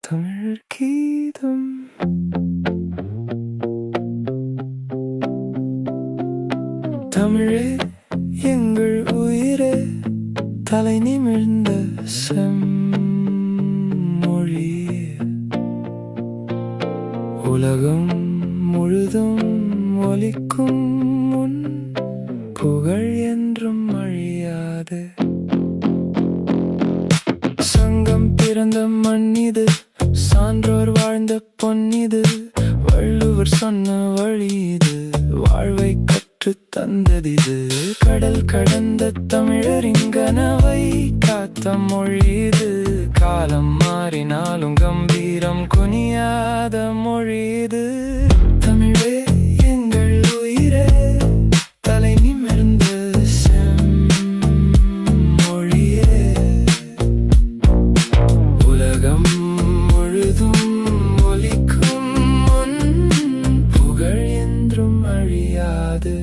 தமிழர் கீதம். தமிழே எங்கள் உயிரே, தலை நிமிர்ந்த செம்மொழி, உலகம் முழுதும் ஒலிக்கும் முன் புகழ் என்றும் அழியாது. சங்கம் பிறந்த மண்ணிது, சான்றோர் வாழ்ந்த பொன்னிது, வள்ளுவர் சொன்ன வழி இது, வாழ்வை கற்று தந்ததிது. கடல் கடந்த தமிழரின் கனவை காத்த மொழி இது, காலம் மாறினாலும் கம்பீரம் குனியாத மொழி இது. தமிழே எங்கள் உயிரே, தலை நிமிர்ந்த செம்மொழியே, உலகம் முழுதும் ஒலிக்கும் முன் புகழ் என்றும் அழியாது.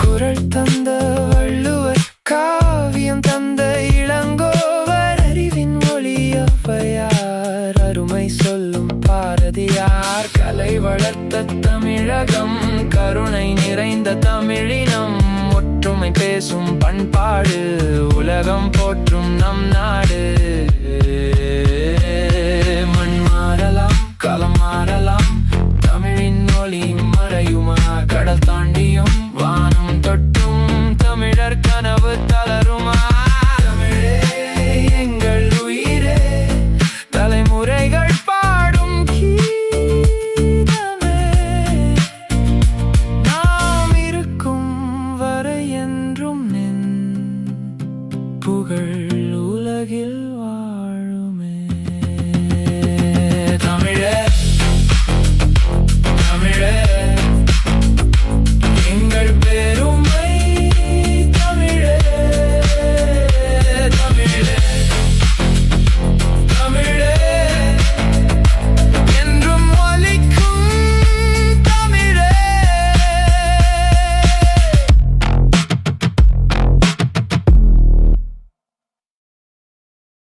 குரல் தந்த வள்ளுவர், காவியம் தந்த இளங்கோவர், அறிவின் ஒளியவையார், அருமை சொல்லும் பாரதியார், கலை வளர்த்த தமிழகம், கருணை நிறைந்த தமிழினம், ஒற்றுமை பேசும் பண்பாடு, உலகம் போற்றும் நம் நாடு. மண் மாறலாம், களம் மாறலாம், தமிழின் ஒளி மறையுமா? கடல் தாண்டியும் வானம் தொட்டும் தமிழர் கனவு தளருமா? தமிழே எங்கள் உயிரே, தலைமுறைகள் பாடும் கீதமே, நாம் இருக்கும் வரை என்றும் நின் புகழ் உலகில்